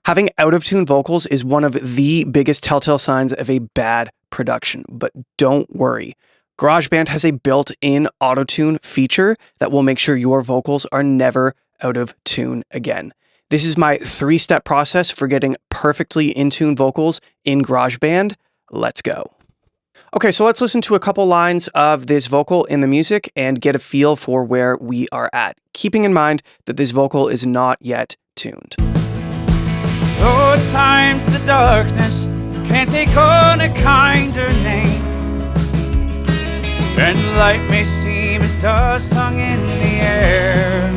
Having out-of-tune vocals is one of the biggest telltale signs of a bad production, but don't worry. GarageBand has a built-in auto-tune feature that will make sure your vocals are never out of tune again. This is my 3-step process for getting perfectly in-tune vocals in GarageBand. Let's go. Okay, so let's listen to a couple lines of this vocal in the music and get a feel for where we are at, keeping in mind that this vocal is not yet tuned. Though at times the darkness can't take on a kinder name, and light may seem as dust hung in the air.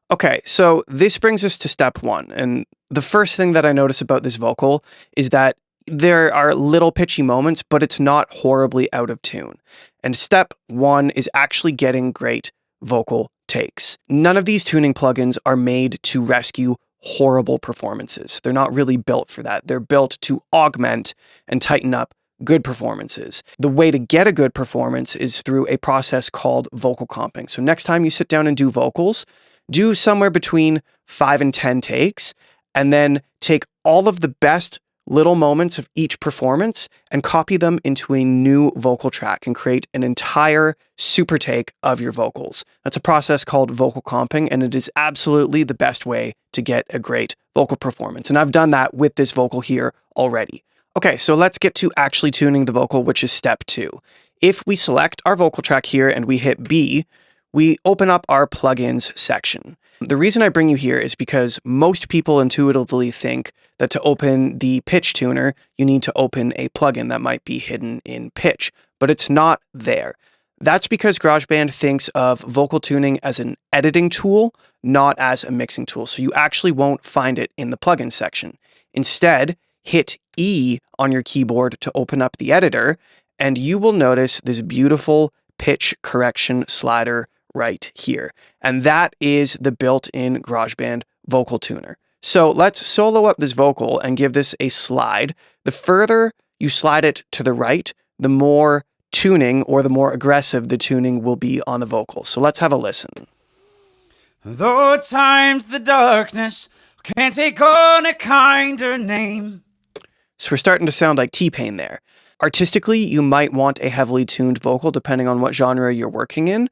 Okay, so this brings us to step 1, and the first thing that I notice about this vocal is that there are little pitchy moments, but it's not horribly out of tune. And step 1 is actually getting great vocal takes. None of these tuning plugins are made to rescue horrible performances. They're not really built for that. They're built to augment and tighten up good performances. The way to get a good performance is through a process called vocal comping. So next time you sit down and do vocals, do somewhere between 5 and 10 takes, and then take all of the best little moments of each performance and copy them into a new vocal track and create an entire super take of your vocals. That's a process called vocal comping, and it is absolutely the best way to get a great vocal performance. And I've done that with this vocal here already. Okay, so let's get to actually tuning the vocal, which is step 2. If we select our vocal track here and we hit B, we open up our plugins section. The reason I bring you here is because most people intuitively think that to open the pitch tuner, you need to open a plugin that might be hidden in pitch, but it's not there. That's because GarageBand thinks of vocal tuning as an editing tool, not as a mixing tool, so you actually won't find it in the plugin section. Instead, hit E on your keyboard to open up the editor, and you will notice this beautiful pitch correction slider right here. And that is the built-in GarageBand vocal tuner. So let's solo up this vocal and give this a slide. The further you slide it to the right, the more tuning or the more aggressive the tuning will be on the vocal. So let's have a listen. Though at times the darkness can't take on a kinder name. So we're starting to sound like T-Pain there. Artistically, you might want a heavily tuned vocal depending on what genre you're working in,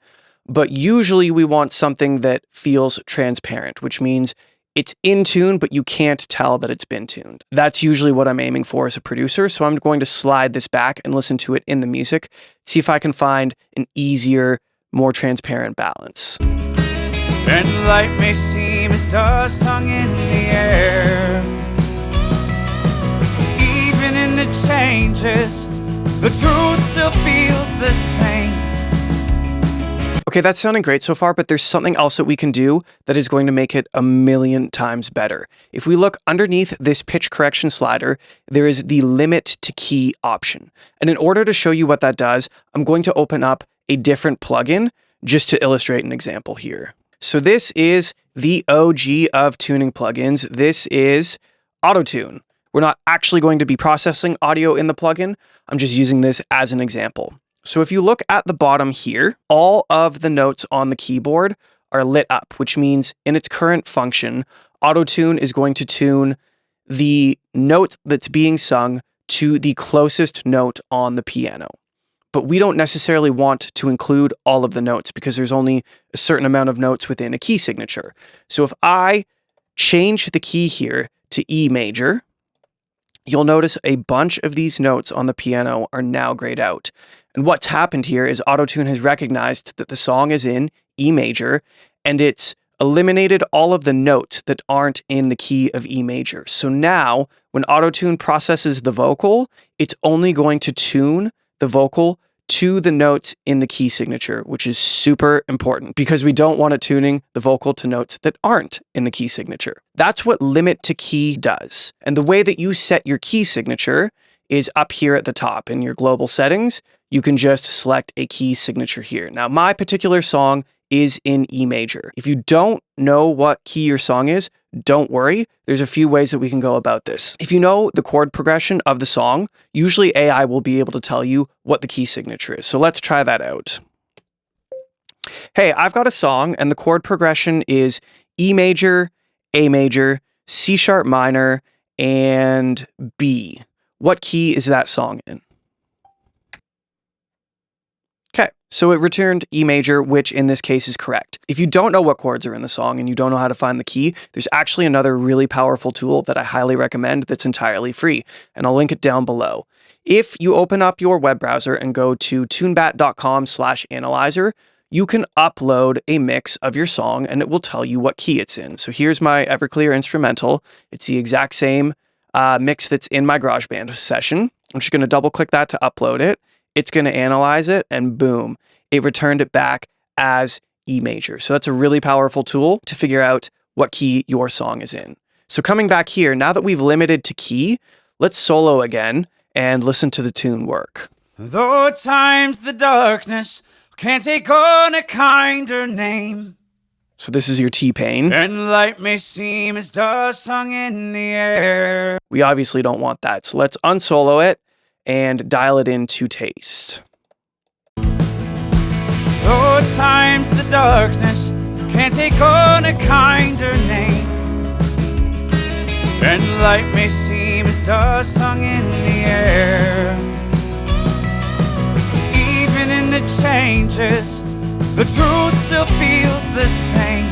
but usually we want something that feels transparent, which means it's in tune, but you can't tell that it's been tuned. That's usually what I'm aiming for as a producer, so I'm going to slide this back and listen to it in the music, see if I can find an easier, more transparent balance. And light may seem as dust hung in the air. Even in the changes, the truth still feels the same. Okay, that's sounding great so far, but there's something else that we can do that is going to make it a million times better. If we look underneath this pitch correction slider, there is the limit to key option. And in order to show you what that does, I'm going to open up a different plugin just to illustrate an example here. So this is the OG of tuning plugins. This is Auto Tune. We're not actually going to be processing audio in the plugin. I'm just using this as an example. So if you look at the bottom here, all of the notes on the keyboard are lit up, which means in its current function, Auto Tune is going to tune the note that's being sung to the closest note on the piano. But we don't necessarily want to include all of the notes because there's only a certain amount of notes within a key signature. So if I change the key here to E major, you'll notice a bunch of these notes on the piano are now grayed out. And what's happened here is Auto Tune has recognized that the song is in E major, and it's eliminated all of the notes that aren't in the key of E major. So now, when Auto Tune processes the vocal, it's only going to tune the vocal to the notes in the key signature, which is super important because we don't want it tuning the vocal to notes that aren't in the key signature. That's what limit to key does. And the way that you set your key signature is up here at the top in your global settings. You can just select a key signature here. Now, my particular song is in E major. If you don't know what key your song is, don't worry. There's a few ways that we can go about this. If you know the chord progression of the song, usually AI will be able to tell you what the key signature is. So let's try that out. Hey, I've got a song and the chord progression is E major, A major, C sharp minor, and B. What key is that song in? Okay, so it returned E major, which in this case is correct. If you don't know what chords are in the song and you don't know how to find the key, there's actually another really powerful tool that I highly recommend that's entirely free, and I'll link it down below. If you open up your web browser and go to tunebat.com/analyzer, you can upload a mix of your song and it will tell you what key it's in. So here's my Everclear instrumental. It's the exact same mix that's in my GarageBand session. I'm just going to double click that to upload it. It's going to analyze it, and boom, it returned it back as E major. So that's a really powerful tool to figure out what key your song is in. So coming back here, now that we've limited to key, let's solo again and listen to the tune work. Though at times the darkness can't take on a kinder name, So this is your T-Pain. and light may seem as dust hung in the air. We obviously don't want that. So let's unsolo it and dial it into taste. Though at times the darkness can't take on a kinder name, and light may seem as dust hung in the air. Even in the changes, the truth still feels the same,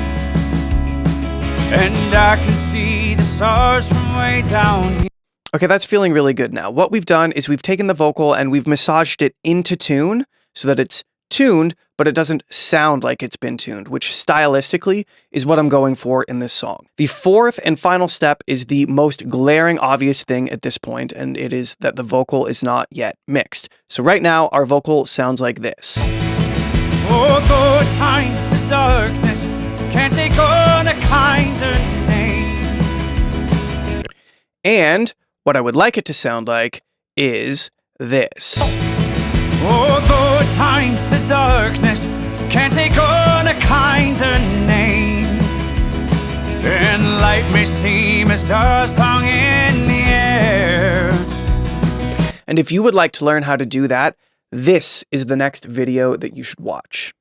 and I can see the stars from way down here. Okay, that's feeling really good now. What we've done is we've taken the vocal and we've massaged it into tune so that it's tuned, but it doesn't sound like it's been tuned, which stylistically is what I'm going for in this song. The fourth and final step is the most glaring obvious thing at this point, and it is that the vocal is not yet mixed. So right now, our vocal sounds like this. Oh, though at times the darkness can't take on a kinder name. And what I would like it to sound like is this. Oh, though at times the darkness can't take on a kinder name, and light may seem as dust hung in the air. And if you would like to learn how to do that, this is the next video that you should watch.